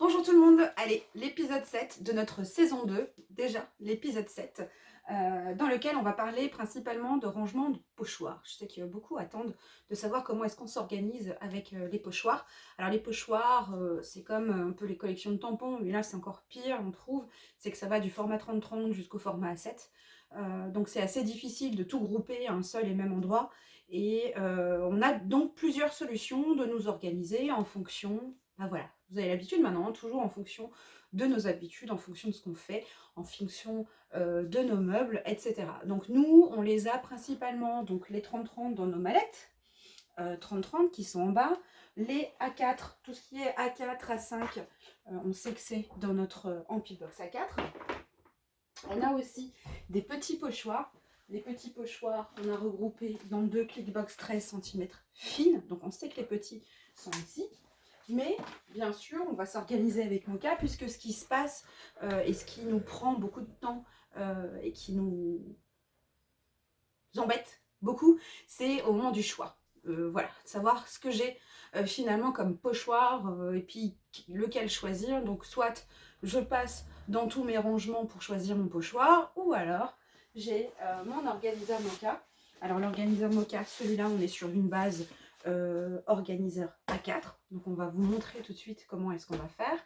Bonjour tout le monde, allez, l'épisode 7 de notre saison 2, déjà l'épisode 7, dans lequel on va parler principalement de rangement de pochoirs. Je sais que beaucoup attendent de savoir comment est-ce qu'on s'organise avec les pochoirs. Alors les pochoirs, c'est comme un peu les collections de tampons, mais là c'est encore pire, on trouve, c'est que ça va du format 30-30 jusqu'au format A7. Donc c'est assez difficile de tout grouper à un seul et même endroit. Et on a donc plusieurs solutions de nous organiser en fonction, ben voilà, vous avez l'habitude maintenant, toujours en fonction de nos habitudes, en fonction de ce qu'on fait, en fonction de nos meubles, etc. Donc nous, on les a principalement, donc les 30-30 dans nos mallettes, 30-30 qui sont en bas, les A4, tout ce qui est A4, A5, on sait que c'est dans notre Amphibox A4. On a aussi des petits pochoirs. Les petits pochoirs, on a regroupé dans deux clickbox 13 cm fines. Donc on sait que les petits sont ici. Mais bien sûr, on va s'organiser avec Moka puisque ce qui se passe et ce qui nous prend beaucoup de temps et qui nous embête beaucoup, c'est au moment du choix. Voilà, savoir ce que j'ai finalement comme pochoir et puis lequel choisir. Donc soit je passe dans tous mes rangements pour choisir mon pochoir, ou alors j'ai mon organiseur Moka. Alors l'organiseur Moka, celui-là, on est sur une base organiseur A4. Donc on va vous montrer tout de suite comment est-ce qu'on va faire.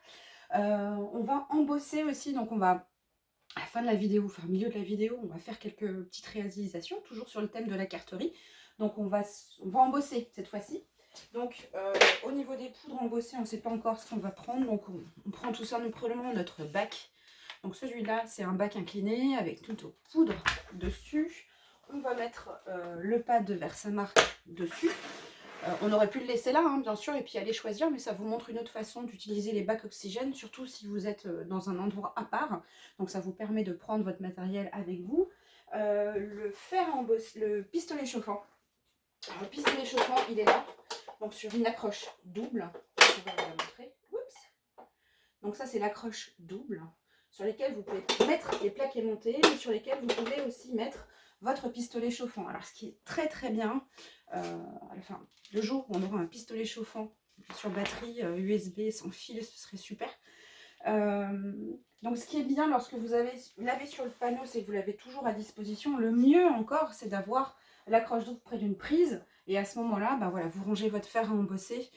On va embosser aussi, donc on va à la fin de la vidéo, enfin au milieu de la vidéo, on va faire quelques petites réalisations, toujours sur le thème de la carterie. Donc on va embosser cette fois-ci. Donc au niveau des poudres embossées, on ne sait pas encore ce qu'on va prendre. Donc on prend tout simplement notre bac. Donc celui-là, c'est un bac incliné avec toutes nos poudres dessus. On va mettre le pad de Versamark dessus. On aurait pu le laisser là, hein, bien sûr, et puis aller choisir, mais ça vous montre une autre façon d'utiliser les bacs oxygène, surtout si vous êtes dans un endroit à part. Donc ça vous permet de prendre votre matériel avec vous. Le fer à embosser, le pistolet chauffant. Alors, le pistolet chauffant, il est là, donc sur une accroche double. Je vais vous la montrer. Oups. Donc ça, c'est l'accroche double, sur lesquelles vous pouvez mettre les plaques aimantées, mais sur lesquelles vous pouvez aussi mettre votre pistolet chauffant. Alors ce qui est très très bien, enfin, le jour où on aura un pistolet chauffant sur batterie USB sans fil, ce serait super. Donc ce qui est bien lorsque vous l'avez sur le panneau, c'est que vous l'avez toujours à disposition. Le mieux encore, c'est d'avoir l'accroche double près d'une prise. Et à ce moment-là, bah voilà, vous rangez votre fer à embosser,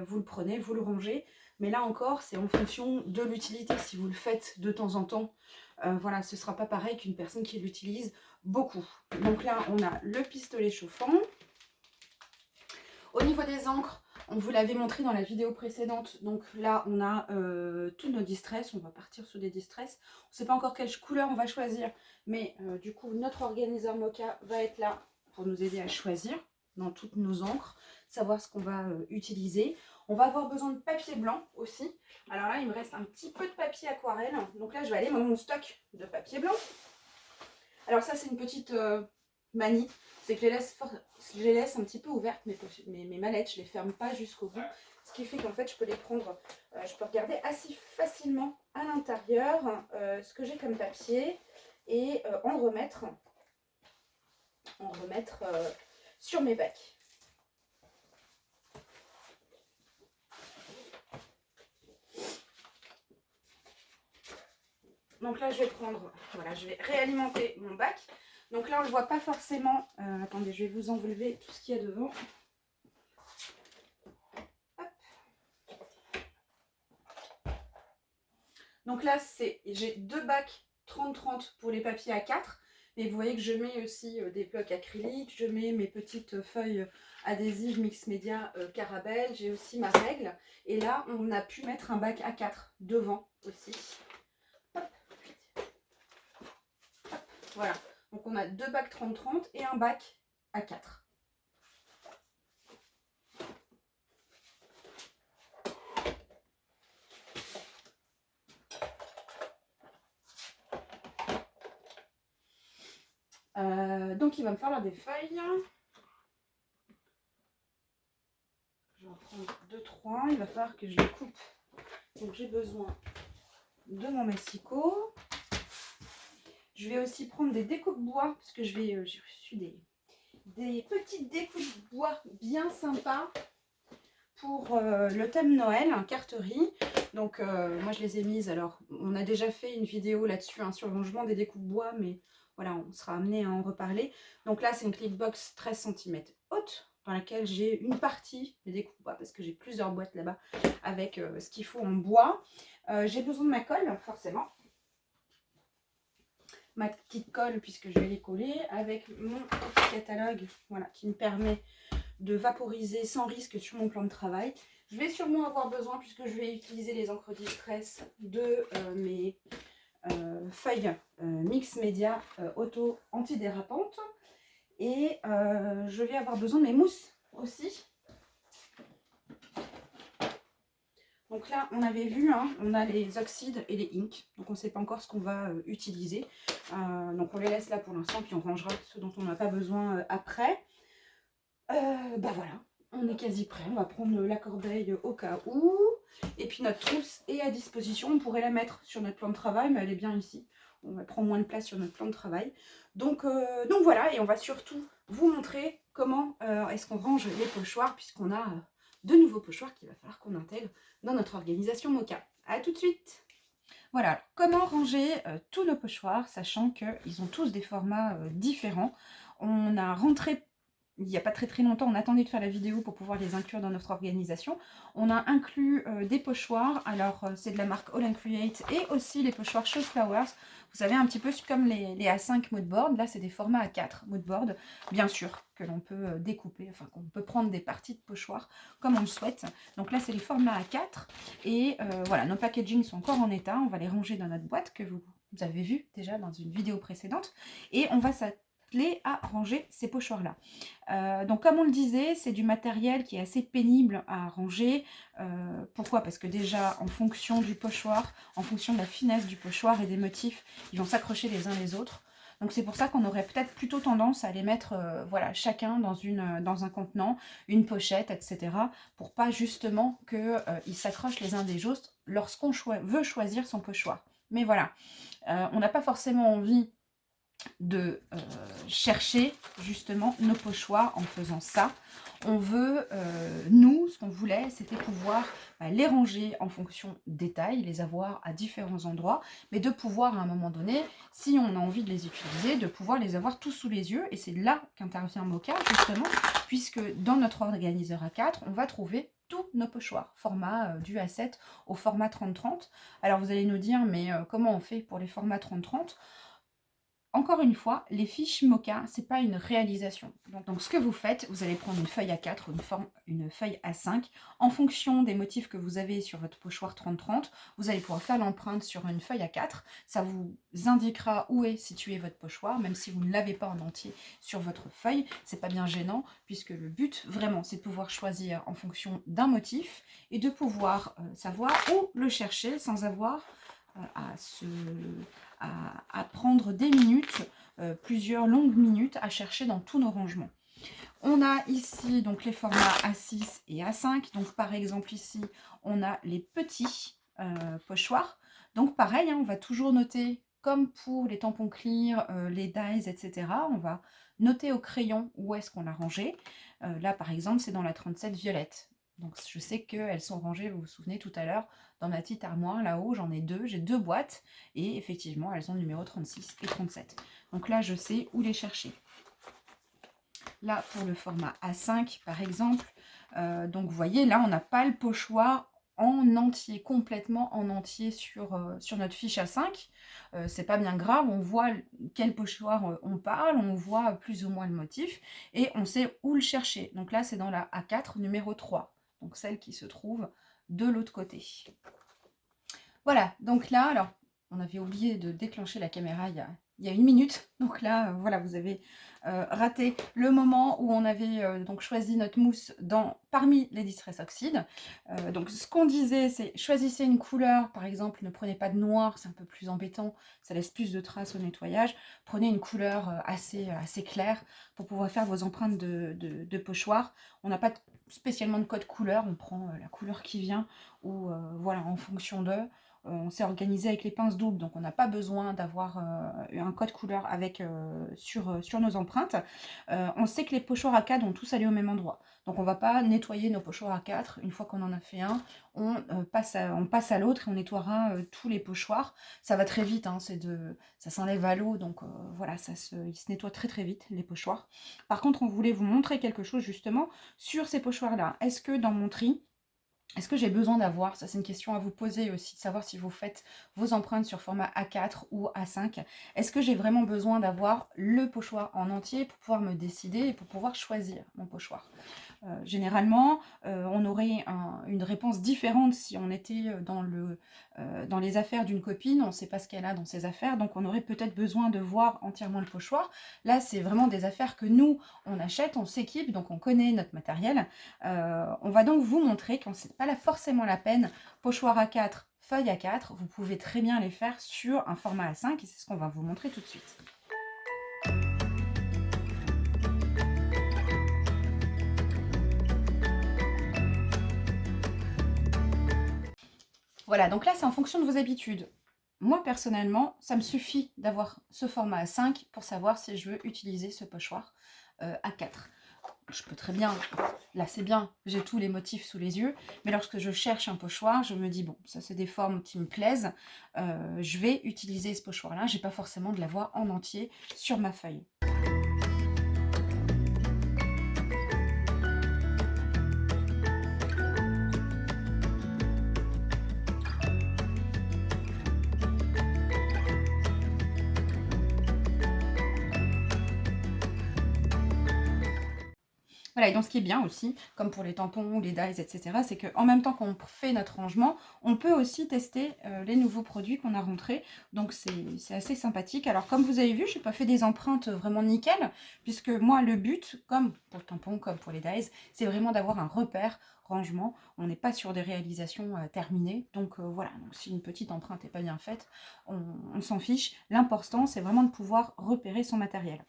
vous le prenez, vous le rangez. Mais là encore, c'est en fonction de l'utilité. Si vous le faites de temps en temps, voilà, ce ne sera pas pareil qu'une personne qui l'utilise beaucoup. Donc là, on a le pistolet chauffant. Au niveau des encres, on vous l'avait montré dans la vidéo précédente. Donc là, on a tous nos distress. On va partir sur des distress. On ne sait pas encore quelle couleur on va choisir. Mais du coup, notre organiseur Moka va être là pour nous aider à choisir dans toutes nos encres, savoir ce qu'on va utiliser. On va avoir besoin de papier blanc aussi. Alors là, il me reste un petit peu de papier aquarelle. Donc là, je vais aller dans mon stock de papier blanc. Alors ça, c'est une petite manie. C'est que je les laisse un petit peu ouvertes, mes mallettes. Je ne les ferme pas jusqu'au bout. Ce qui fait qu'en fait, je peux les prendre, je peux regarder assez facilement à l'intérieur ce que j'ai comme papier et en remettre sur mes bacs. Donc là, je vais prendre, voilà, je vais réalimenter mon bac. Donc là, on ne le voit pas forcément. Attendez, je vais vous enlever tout ce qu'il y a devant. Hop. Donc là, j'ai deux bacs 30-30 pour les papiers A4. Et vous voyez que je mets aussi des blocs acryliques. Je mets mes petites feuilles adhésives mix média Caramel. J'ai aussi ma règle. Et là, on a pu mettre un bac A4 devant aussi. Hop. Hop. Voilà. Donc on a deux bacs 30-30 et un bac A4. Donc il va me falloir des feuilles. Je vais en prendre 2-3. Il va falloir que je les coupe. Donc j'ai besoin de mon massicot. Je vais aussi prendre des découpes bois parce que j'ai reçu des petites découpes bois bien sympas pour le thème Noël, carterie. Donc moi je les ai mises, alors on a déjà fait une vidéo là-dessus, hein, sur le rangement des découpes bois, mais voilà, on sera amené à en reparler. Donc là c'est une clickbox 13 cm haute, dans laquelle j'ai une partie des découpes bois, parce que j'ai plusieurs boîtes là-bas avec ce qu'il faut en bois. J'ai besoin de ma colle, forcément. Ma petite colle, puisque je vais les coller, avec mon petit catalogue, voilà, qui me permet de vaporiser sans risque sur mon plan de travail. Je vais sûrement avoir besoin, puisque je vais utiliser les encres Distress, de mes feuilles mix média auto antidérapantes. Et je vais avoir besoin de mes mousses aussi. Donc là, on avait vu, hein, on a les oxydes et les inks. Donc on ne sait pas encore ce qu'on va utiliser. Donc on les laisse là pour l'instant, puis on rangera ceux dont on n'a pas besoin après. Bah voilà, on est quasi prêt. On va prendre la corbeille au cas où. Et puis notre trousse est à disposition. On pourrait la mettre sur notre plan de travail, mais elle est bien ici. On va prendre moins de place sur notre plan de travail. Donc voilà, et on va surtout vous montrer comment est-ce qu'on range les pochoirs, puisqu'on a de nouveaux pochoirs qu'il va falloir qu'on intègre dans notre organisation Moka. A tout de suite. Voilà, comment ranger tous nos pochoirs, sachant qu'ils ont tous des formats différents. On a rentré il n'y a pas très longtemps, on attendait de faire la vidéo pour pouvoir les inclure dans notre organisation. On a inclus des pochoirs, alors c'est de la marque All and Create, et aussi les pochoirs Show Flowers. Vous savez, un petit peu comme les A5 moodboard, là c'est des formats A4 moodboard, bien sûr, que l'on peut découper, enfin qu'on peut prendre des parties de pochoirs comme on le souhaite. Donc là c'est les formats A4, et voilà, nos packaging sont encore en état, on va les ranger dans notre boîte que vous avez vu déjà dans une vidéo précédente, et on va à ranger ces pochoirs-là. Donc comme on le disait, c'est du matériel qui est assez pénible à ranger. Pourquoi? Parce que déjà, en fonction du pochoir, en fonction de la finesse du pochoir et des motifs, ils vont s'accrocher les uns les autres. Donc c'est pour ça qu'on aurait peut-être plutôt tendance à les mettre voilà, chacun dans un contenant, une pochette, etc. pour pas justement qu'ils s'accrochent les uns des autres lorsqu'on veut choisir son pochoir. Mais voilà, on n'a pas forcément envie de chercher justement nos pochoirs en faisant ça. On veut, nous, ce qu'on voulait, c'était pouvoir les ranger en fonction des tailles, les avoir à différents endroits, mais de pouvoir à un moment donné, si on a envie de les utiliser, de pouvoir les avoir tous sous les yeux. Et c'est là qu'intervient Moka, justement, puisque dans notre organiseur A4, on va trouver tous nos pochoirs, format du A7 au format 30-30. Alors vous allez nous dire, mais comment on fait pour les formats 30-30 ? Encore une fois, les fiches Moka, ce n'est pas une réalisation. Donc ce que vous faites, vous allez prendre une feuille A4 ou une feuille A5. En fonction des motifs que vous avez sur votre pochoir 30-30, vous allez pouvoir faire l'empreinte sur une feuille A4. Ça vous indiquera où est situé votre pochoir, même si vous ne l'avez pas en entier sur votre feuille. C'est pas bien gênant, puisque le but, vraiment, c'est de pouvoir choisir en fonction d'un motif et de pouvoir savoir où le chercher sans avoir à prendre des minutes, plusieurs longues minutes à chercher dans tous nos rangements. On a ici donc les formats A6 et A5. Donc par exemple ici, on a les petits pochoirs. Donc pareil, hein, on va toujours noter, comme pour les tampons clear, les dies, etc. On va noter au crayon où est-ce qu'on l'a rangé. Là par exemple, c'est dans la 37 violette. Donc je sais qu'elles sont rangées, vous vous souvenez tout à l'heure, dans ma petite armoire là-haut, j'en ai deux, j'ai deux boîtes, et effectivement elles ont le numéro 36 et 37. Donc là je sais où les chercher. Là pour le format A5 par exemple, donc vous voyez là on n'a pas le pochoir en entier, complètement en entier sur notre fiche A5. C'est pas bien grave, on voit quel pochoir on parle, on voit plus ou moins le motif, et on sait où le chercher. Donc là c'est dans la A4 numéro 3. Donc celle qui se trouve de l'autre côté. Voilà, donc là, alors, on avait oublié de déclencher la caméra il y a une minute. Donc là, voilà, vous avez raté le moment où on avait donc choisi notre mousse parmi les Distress Oxyde. Donc ce qu'on disait, c'est choisissez une couleur. Par exemple, ne prenez pas de noir, c'est un peu plus embêtant, ça laisse plus de traces au nettoyage. Prenez une couleur assez claire pour pouvoir faire vos empreintes de pochoir. On n'a pas spécialement de code couleur, on prend la couleur qui vient, ou voilà, en fonction d'eux. on s'est organisé avec les pinces doubles, donc on n'a pas besoin d'avoir un code couleur avec, sur nos empreintes. On sait que les pochoirs A4 vont tous aller au même endroit. Donc on ne va pas nettoyer nos pochoirs A4. Une fois qu'on en a fait un, on passe à l'autre et on nettoiera tous les pochoirs. Ça va très vite, hein, ça s'enlève à l'eau, donc voilà, il se nettoie très très vite, les pochoirs. Par contre, on voulait vous montrer quelque chose justement sur ces pochoirs-là. Est-ce que dans mon tri, est-ce que j'ai besoin d'avoir, ça c'est une question à vous poser aussi, de savoir si vous faites vos empreintes sur format A4 ou A5, est-ce que j'ai vraiment besoin d'avoir le pochoir en entier pour pouvoir me décider et pour pouvoir choisir mon pochoir? Généralement, on aurait une réponse différente si on était dans les affaires d'une copine, on ne sait pas ce qu'elle a dans ses affaires, donc on aurait peut-être besoin de voir entièrement le pochoir. Là, c'est vraiment des affaires que nous, on achète, on s'équipe, donc on connaît notre matériel. On va donc vous montrer qu'on n'est pas là forcément la peine, pochoir A4, feuille A4, vous pouvez très bien les faire sur un format A5 et c'est ce qu'on va vous montrer tout de suite. Voilà, donc là, c'est en fonction de vos habitudes. Moi, personnellement, ça me suffit d'avoir ce format A5 pour savoir si je veux utiliser ce pochoir A4. Je peux très bien, là c'est bien, j'ai tous les motifs sous les yeux, mais lorsque je cherche un pochoir, je me dis, bon, ça c'est des formes qui me plaisent, je vais utiliser ce pochoir-là, j'ai pas forcément de l'avoir en entier sur ma feuille. Voilà, et donc ce qui est bien aussi, comme pour les tampons, les dies, etc., c'est qu'en même temps qu'on fait notre rangement, on peut aussi tester les nouveaux produits qu'on a rentrés. Donc c'est assez sympathique. Alors comme vous avez vu, je n'ai pas fait des empreintes vraiment nickel, puisque moi le but, comme pour le tampon, comme pour les dies, c'est vraiment d'avoir un repère rangement. On n'est pas sur des réalisations terminées. Donc voilà, donc si une petite empreinte n'est pas bien faite, on s'en fiche. L'important, c'est vraiment de pouvoir repérer son matériel.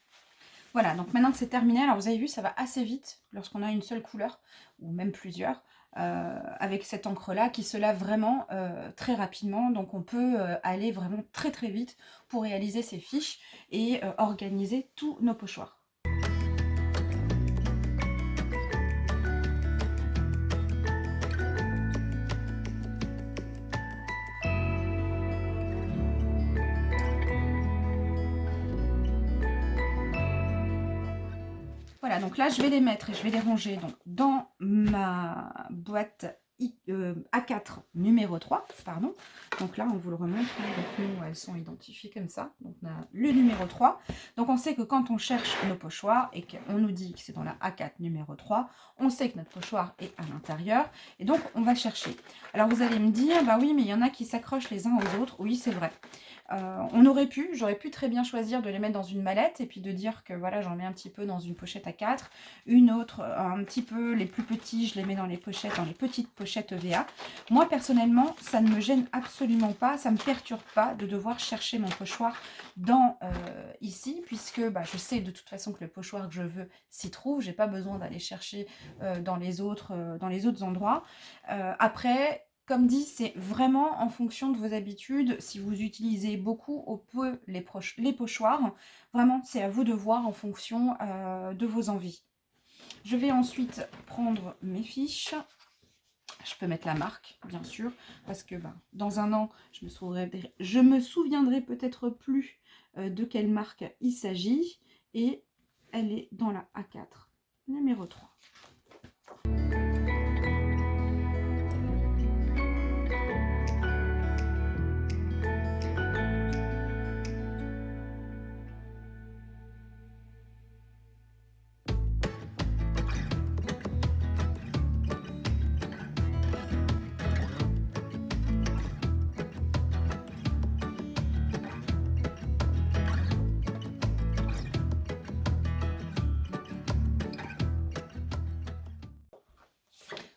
Voilà, donc maintenant que c'est terminé, alors vous avez vu, ça va assez vite lorsqu'on a une seule couleur, ou même plusieurs, avec cette encre-là qui se lave vraiment très rapidement. Donc on peut aller vraiment très très vite pour réaliser ces fiches et organiser tous nos pochoirs. Voilà, donc là, je vais les mettre et je vais les ranger donc, dans ma boîte A4 numéro 3, pardon. Donc là, on vous le remontre. Donc nous, elles sont identifiées comme ça. Donc on a le numéro 3. Donc on sait que quand on cherche nos pochoirs et qu'on nous dit que c'est dans la A4 numéro 3, on sait que notre pochoir est à l'intérieur. Et donc, on va chercher. Alors vous allez me dire, bah oui, mais il y en a qui s'accrochent les uns aux autres. Oui, c'est vrai. J'aurais pu très bien choisir de les mettre dans une mallette et puis de dire que voilà, j'en mets un petit peu dans une pochette A4, une autre un petit peu, les plus petits, je les mets dans les pochettes, dans les petites pochettes EVA. Moi personnellement, ça ne me gêne absolument pas, ça ne me perturbe pas de devoir chercher mon pochoir dans ici, puisque je sais de toute façon que le pochoir que je veux s'y trouve, j'ai pas besoin d'aller chercher dans les autres endroits. Après, comme dit, c'est vraiment en fonction de vos habitudes. Si vous utilisez beaucoup ou peu les pochoirs, vraiment, c'est à vous de voir en fonction de vos envies. Je vais ensuite prendre mes fiches. Je peux mettre la marque, bien sûr, parce que dans un an, je me souviendrai peut-être plus de quelle marque il s'agit. Et elle est dans la A4, numéro 3.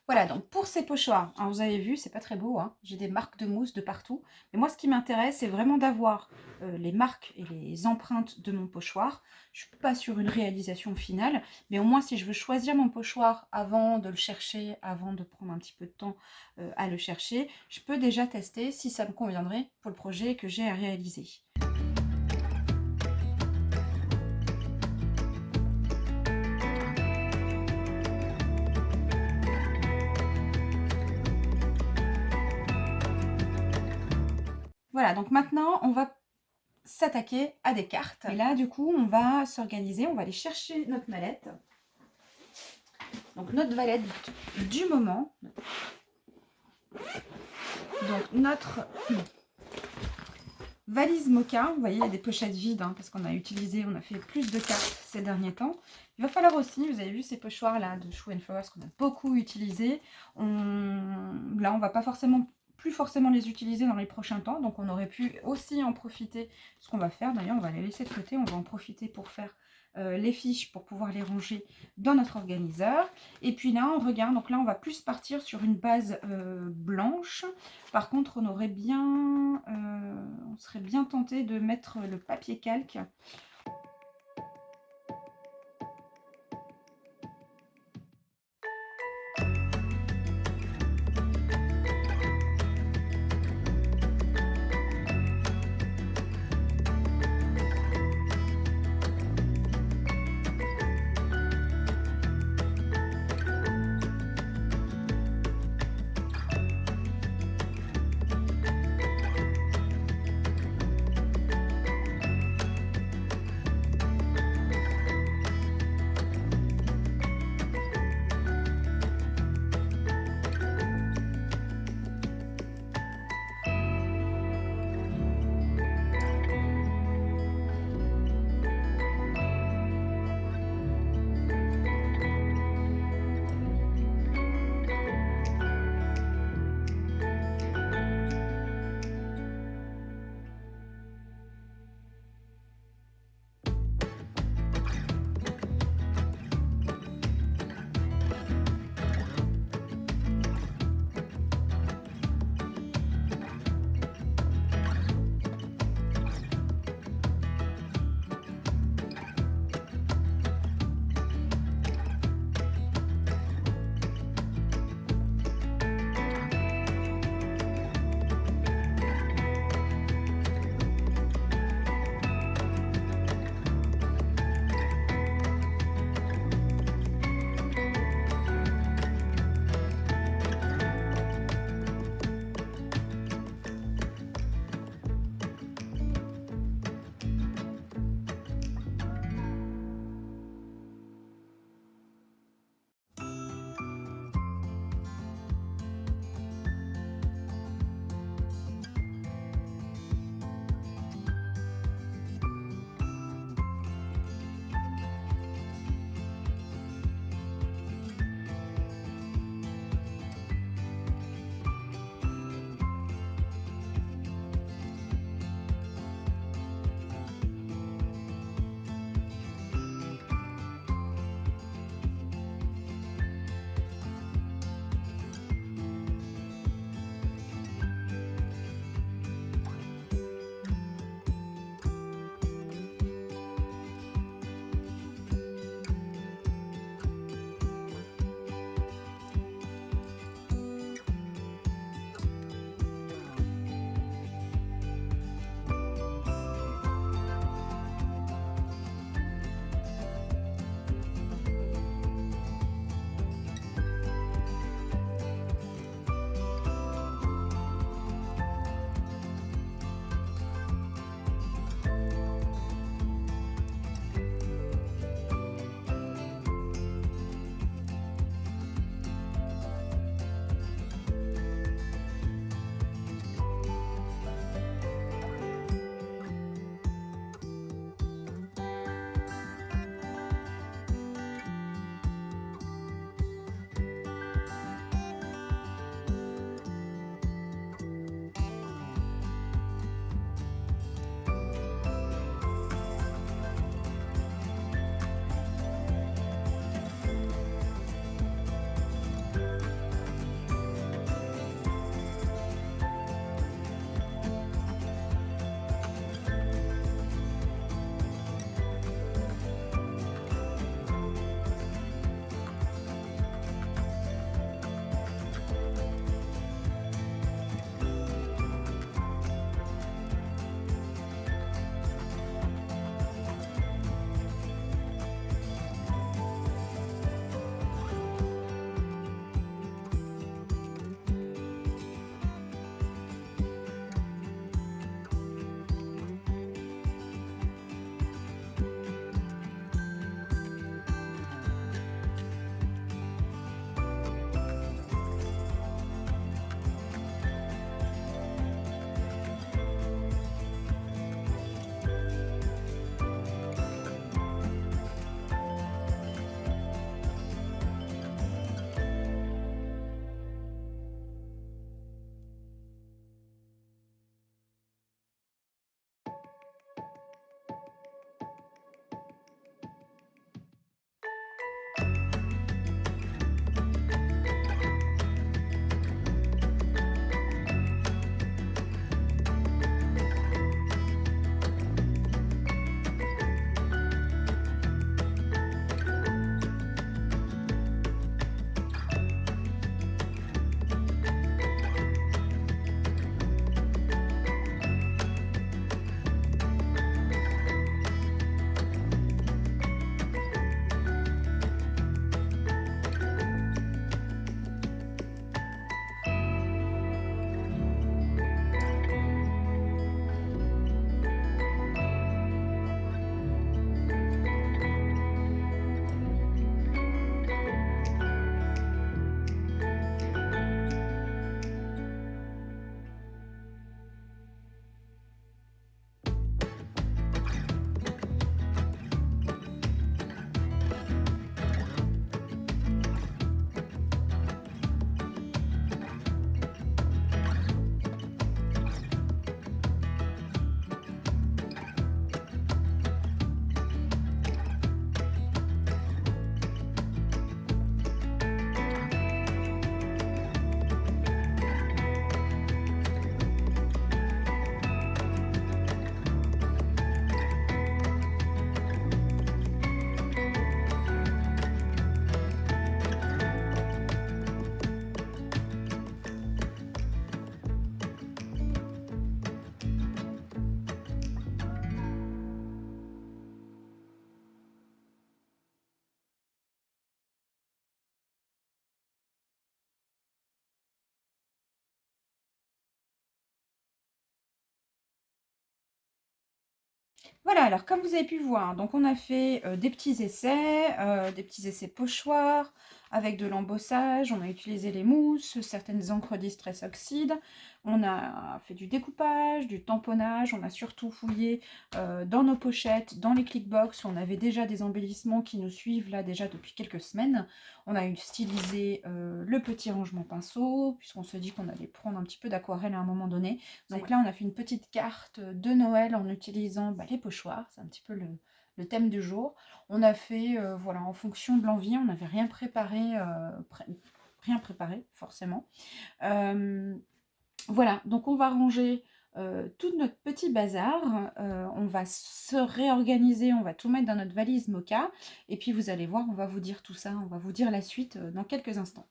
Voilà, donc pour ces pochoirs, hein, vous avez vu, c'est pas très beau, hein, j'ai des marques de mousse de partout. Mais moi, ce qui m'intéresse, c'est vraiment d'avoir les marques et les empreintes de mon pochoir. Je suis pas sur une réalisation finale, mais au moins, si je veux choisir mon pochoir avant de le chercher, avant de prendre un petit peu de temps à le chercher, je peux déjà tester si ça me conviendrait pour le projet que j'ai à réaliser. Voilà, donc maintenant, on va s'attaquer à des cartes. Et là, du coup, on va s'organiser, on va aller chercher notre mallette. Donc, notre mallette du moment. Donc, notre valise Mocha. Vous voyez, il y a des pochettes vides, hein, parce qu'on a utilisé, on a fait plus de cartes ces derniers temps. Il va falloir aussi, vous avez vu ces pochoirs-là de Shoe & Flowers qu'on a beaucoup utilisés. Là, on va pas forcément... plus forcément les utiliser dans les prochains temps, donc on aurait pu aussi en profiter. Ce qu'on va faire d'ailleurs, on va les laisser de côté, on va en profiter pour faire les fiches, pour pouvoir les ranger dans notre organiseur. Et puis là on regarde, donc là on va plus partir sur une base blanche. Par contre on aurait bien on serait bien tenté de mettre le papier calque. Voilà, alors comme vous avez pu voir, donc on a fait des petits essais pochoirs avec de l'embossage, on a utilisé les mousses, certaines encres distress oxyde, on a fait du découpage, du tamponnage, on a surtout fouillé dans nos pochettes, dans les clickbox, on avait déjà des embellissements qui nous suivent là déjà depuis quelques semaines. On a stylisé le petit rangement pinceau, puisqu'on se dit qu'on allait prendre un petit peu d'aquarelle à un moment donné. Donc là, on a fait une petite carte de Noël en utilisant les pochoirs. C'est un petit peu le thème du jour. On a fait, voilà, en fonction de l'envie, on n'avait rien préparé forcément. Voilà, donc on va ranger tout notre petit bazar. On va se réorganiser, on va tout mettre dans notre valise Mocha. Et puis vous allez voir, on va vous dire tout ça, on va vous dire la suite dans quelques instants.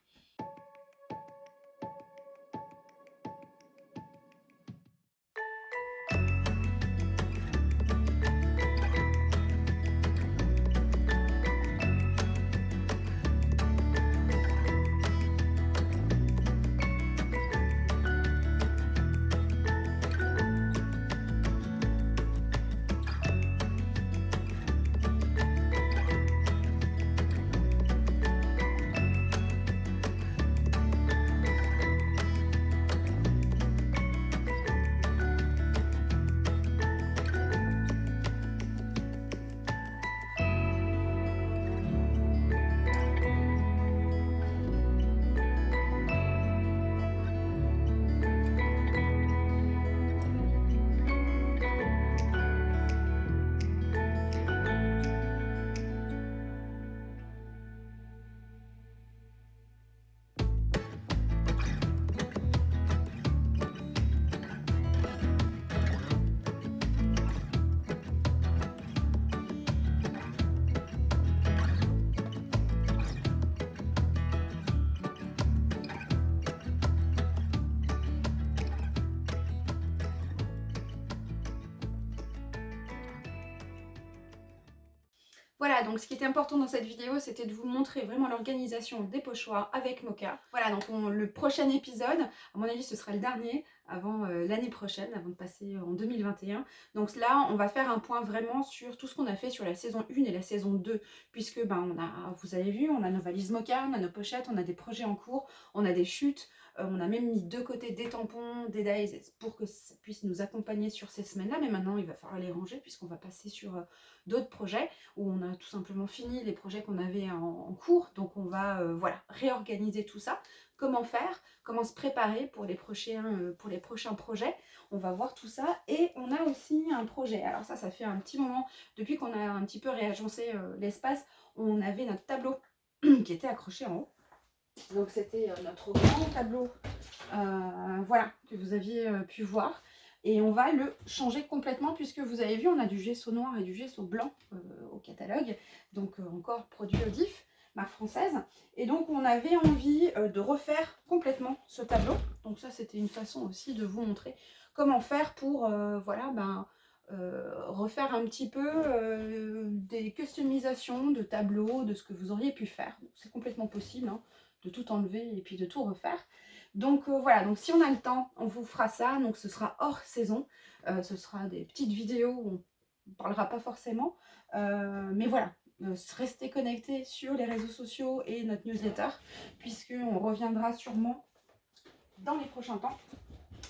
Voilà, donc ce qui était important dans cette vidéo, c'était de vous montrer vraiment l'organisation des pochoirs avec Mocha. Voilà, donc le prochain épisode, à mon avis, ce sera le dernier avant l'année prochaine, avant de passer en 2021. Donc là, on va faire un point vraiment sur tout ce qu'on a fait sur la saison 1 et la saison 2, puisque vous avez vu, on a nos valises Mocha, on a nos pochettes, on a des projets en cours, on a des chutes, on a même mis de côté des tampons, des days, pour que ça puisse nous accompagner sur ces semaines-là, mais maintenant, il va falloir les ranger, puisqu'on va passer sur d'autres projets, où on a tout simplement fini les projets qu'on avait en cours. Donc on va voilà, réorganiser tout ça. Comment faire, comment se préparer pour les prochains projets. On va voir tout ça. Et on a aussi un projet. Alors ça fait un petit moment, depuis qu'on a un petit peu réagencé l'espace, on avait notre tableau qui était accroché en haut. Donc c'était notre grand tableau, voilà, que vous aviez pu voir. Et on va le changer complètement puisque vous avez vu, on a du gesso noir et du gesso blanc au catalogue. Donc encore produit Odif, marque française. Et donc on avait envie de refaire complètement ce tableau. Donc ça c'était une façon aussi de vous montrer comment faire pour voilà, refaire un petit peu des customisations de tableaux, de ce que vous auriez pu faire. C'est complètement possible hein, de tout enlever et puis de tout refaire. Donc voilà, donc si on a le temps, on vous fera ça. Donc ce sera hors saison. Ce sera des petites vidéos où on ne parlera pas forcément. Mais voilà, restez connectés sur les réseaux sociaux et notre newsletter, puisqu'on reviendra sûrement dans les prochains temps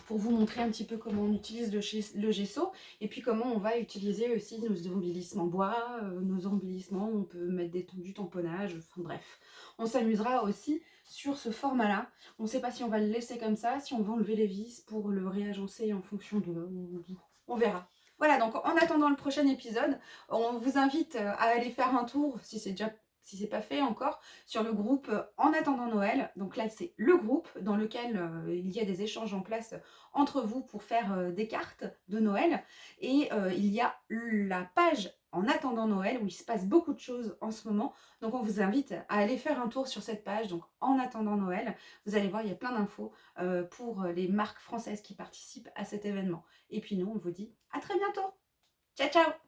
pour vous montrer un petit peu comment on utilise le gesso et puis comment on va utiliser aussi nos embellissements bois, nos embellissements, on peut mettre du tamponnage, enfin bref. On s'amusera aussi sur ce format-là. On ne sait pas si on va le laisser comme ça, si on va enlever les vis pour le réagencer en fonction de... On verra. Voilà, donc en attendant le prochain épisode, on vous invite à aller faire un tour, si c'est pas fait encore, sur le groupe En attendant Noël. Donc là, c'est le groupe dans lequel il y a des échanges en place entre vous pour faire des cartes de Noël. Et il y a la page En attendant Noël où il se passe beaucoup de choses en ce moment. Donc on vous invite à aller faire un tour sur cette page, donc En attendant Noël. Vous allez voir, il y a plein d'infos pour les marques françaises qui participent à cet événement. Et puis nous, on vous dit à très bientôt. Ciao, ciao!